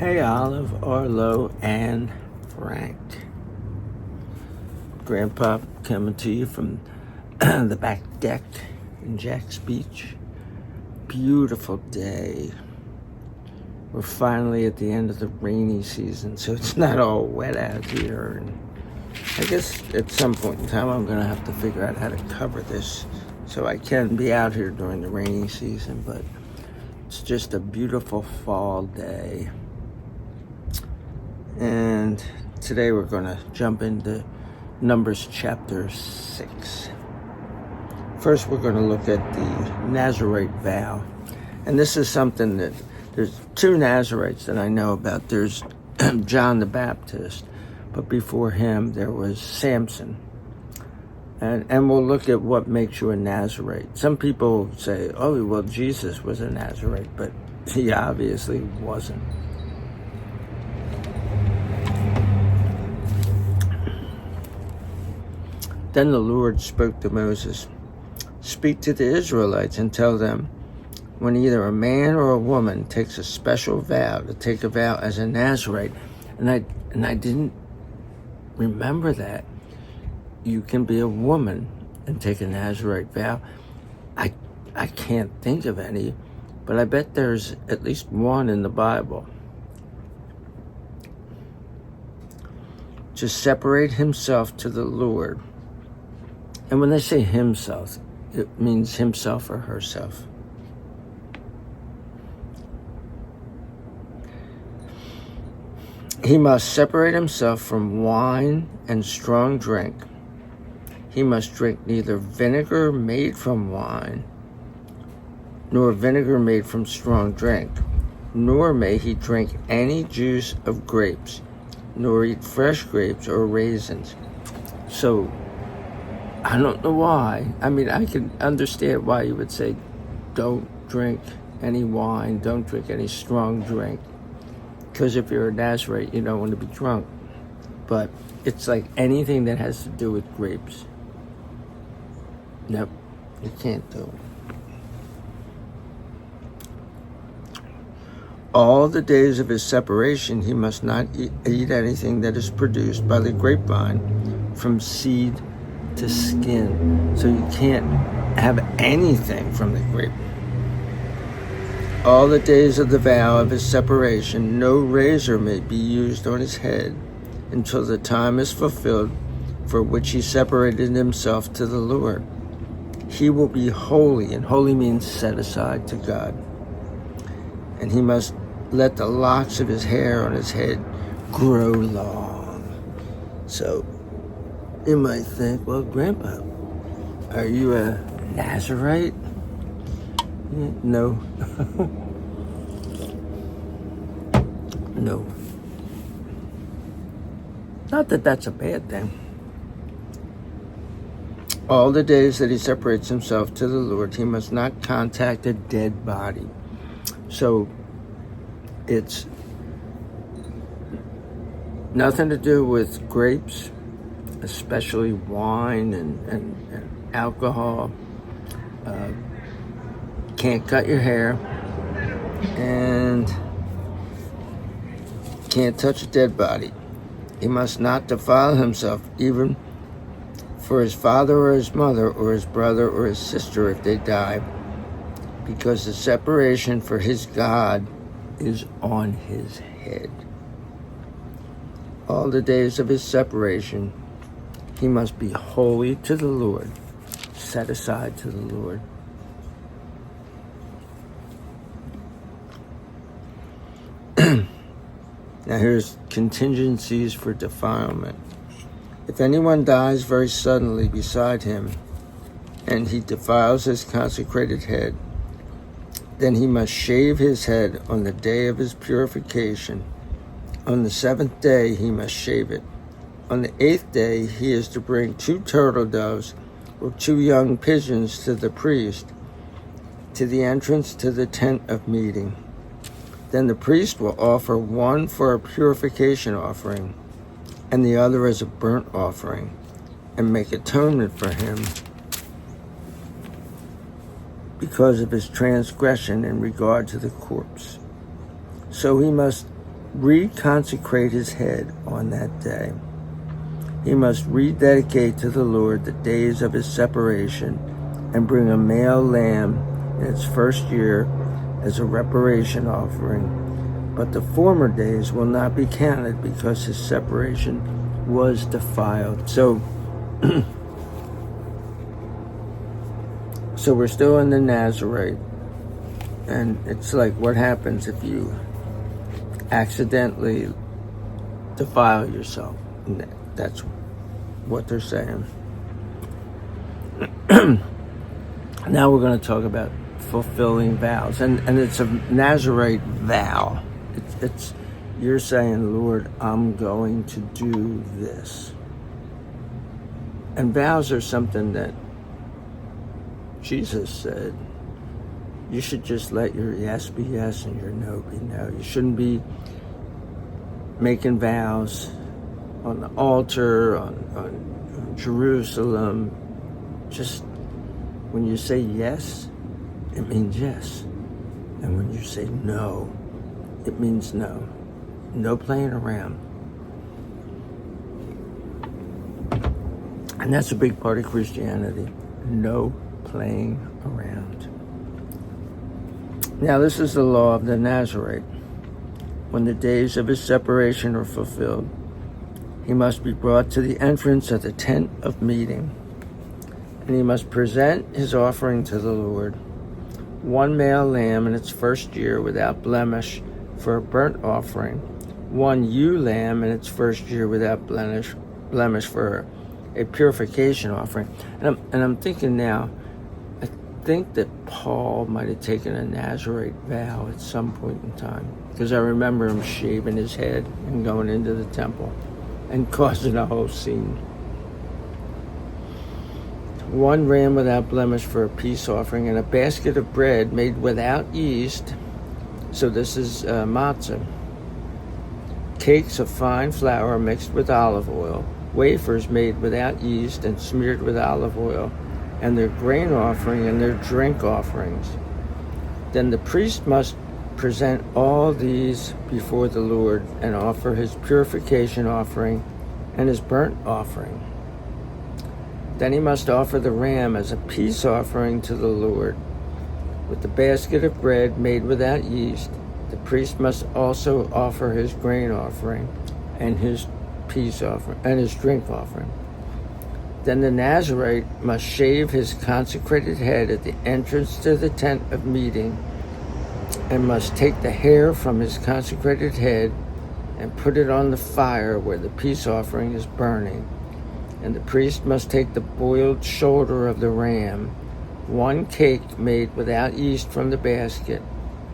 Hey, Olive, Arlo, and Frank. Grandpa coming to you from the back deck in Jack's Beach. Beautiful day. We're finally at the end of the rainy season, so it's not all wet out here. And I guess at some point in time, I'm going to have to figure out how to cover this so I can be out here during the rainy season, but it's just a beautiful fall day. And today we're going to jump into Numbers chapter 6. First, we're going to look at the Nazarite vow. And this is something that there's two Nazarites that I know about. There's John the Baptist, but before him there was Samson. And we'll look at what makes you a Nazarite. Some people say, oh, well, Jesus was a Nazarite, but he obviously wasn't. Then the Lord spoke to Moses, "Speak to the Israelites and tell them, when either a man or a woman takes a special vow, to take a vow as a Nazarite." And I didn't remember that. You can be a woman and take a Nazarite vow. I can't think of any, but I bet there's at least one in the Bible. To separate himself to the Lord. And when they say himself, it means himself or herself. He must separate himself from wine and strong drink. He must drink neither vinegar made from wine, nor vinegar made from strong drink, nor may he drink any juice of grapes, nor eat fresh grapes or raisins. So, I don't know why. I mean, I can understand why you would say, don't drink any wine, don't drink any strong drink. Because if you're a Nazarite, you don't want to be drunk. But it's like anything that has to do with grapes. Nope, you can't do it. All the days of his separation, he must not eat anything that is produced by the grapevine from seed to skin. So you can't have anything from the grape. All the days of the vow of his separation, no razor may be used on his head until the time is fulfilled for which he separated himself to the Lord. He will be holy, and holy means set aside to God. And he must let the locks of his hair on his head grow long. So you might think, well, Grandpa, are you a Nazarite? No. No. Not that that's a bad thing. All the days that he separates himself to the Lord, he must not contact a dead body. So it's nothing to do with grapes, especially wine and alcohol. Can't cut your hair, and can't touch a dead body. He must not defile himself, even for his father or his mother or his brother or his sister if they die, because the separation for his God is on his head. All the days of his separation, he must be holy to the Lord, set aside to the Lord. Now here's contingencies for defilement. If anyone dies very suddenly beside him, and he defiles his consecrated head, then he must shave his head on the day of his purification. On the 7th day he must shave it. On the 8th day he is to bring 2 turtle doves or 2 young pigeons to the priest, to the entrance to the tent of meeting. Then the priest will offer one for a purification offering and the other as a burnt offering, and make atonement for him because of his transgression in regard to the corpse. So he must reconsecrate his head on that day. He must rededicate to the Lord the days of his separation and bring a male lamb in its first year as a reparation offering. But the former days will not be counted because his separation was defiled. So we're still in the Nazarite. And it's like, what happens if you accidentally defile yourself? And that's what they're saying. Now we're going to talk about fulfilling vows. And it's a Nazarite vow. It's you're saying, Lord, I'm going to do this. And vows are something that Jesus said, you should just let your yes be yes and your no be no. You shouldn't be making vows on the altar, on Jerusalem. Just when you say yes, it means yes. And when you say no, it means no. No playing around. And that's a big part of Christianity. No playing around. Now, this is the law of the Nazarite. When the days of his separation are fulfilled, he must be brought to the entrance of the tent of meeting, and he must present his offering to the Lord, one male lamb in its first year without blemish for a burnt offering, one ewe lamb in its first year without blemish for a purification offering. And I'm thinking now, I think that Paul might have taken a Nazarite vow at some point in time, because I remember him shaving his head and going into the temple and causing a whole scene. One ram without blemish for a peace offering, and a basket of bread made without yeast. So this is matzah. Cakes of fine flour mixed with olive oil, wafers made without yeast and smeared with olive oil, and their grain offering and their drink offerings. Then the priest must present all these before the Lord and offer his purification offering and his burnt offering. Then he must offer the ram as a peace offering to the Lord. With the basket of bread made without yeast, the priest must also offer his grain offering and his peace offering and his drink offering. Then the Nazarite must shave his consecrated head at the entrance to the tent of meeting, and must take the hair from his consecrated head and put it on the fire where the peace offering is burning. And the priest must take the boiled shoulder of the ram, one cake made without yeast from the basket,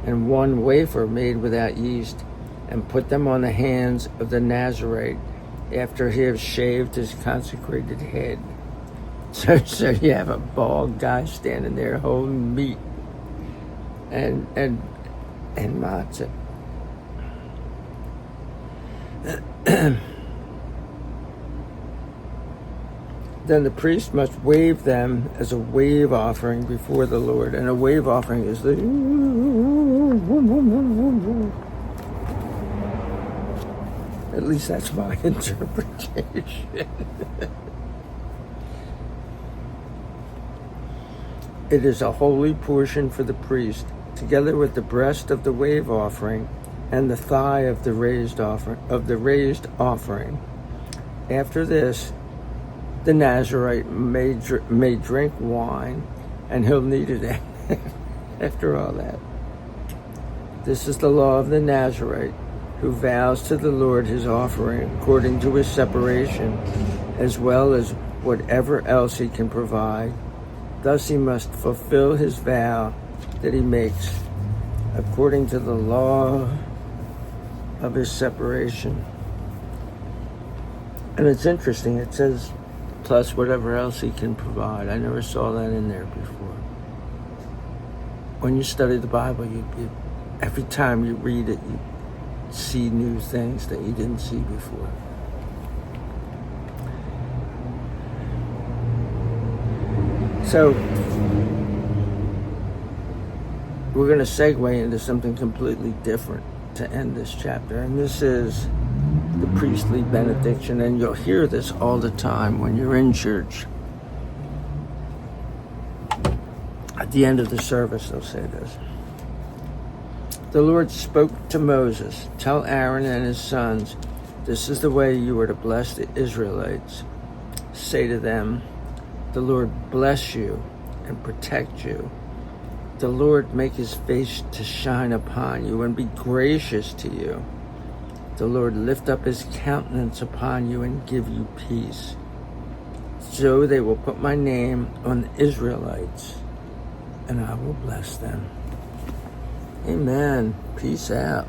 and one wafer made without yeast, and put them on the hands of the Nazarite after he has shaved his consecrated head. So you have a bald guy standing there holding meat and matzah. Then the priest must wave them as a wave offering before the Lord. And a wave offering is the... At least that's my interpretation. It is a holy portion for the priest, together with the breast of the wave offering and the thigh of the raised offering. After this, the Nazarite may drink wine, and he'll need it after all that. This is the law of the Nazarite, who vows to the Lord his offering according to his separation, as well as whatever else he can provide. Thus he must fulfill his vow that he makes according to the law of his separation. And it's interesting, it says, plus whatever else he can provide. I never saw that in there before. When you study the Bible, you every time you read it, you see new things that you didn't see before. So, we're going to segue into something completely different. to end this chapter, and this is the priestly benediction, and you'll hear this all the time when you're in church. At the end of the service, they'll say this. The Lord spoke to Moses, "Tell Aaron and his sons, this is the way you are to bless the Israelites. Say to them, the Lord bless you and protect you. The Lord make his face to shine upon you and be gracious to you. The Lord lift up his countenance upon you and give you peace. So they will put my name on the Israelites, and I will bless them." Amen. Peace out.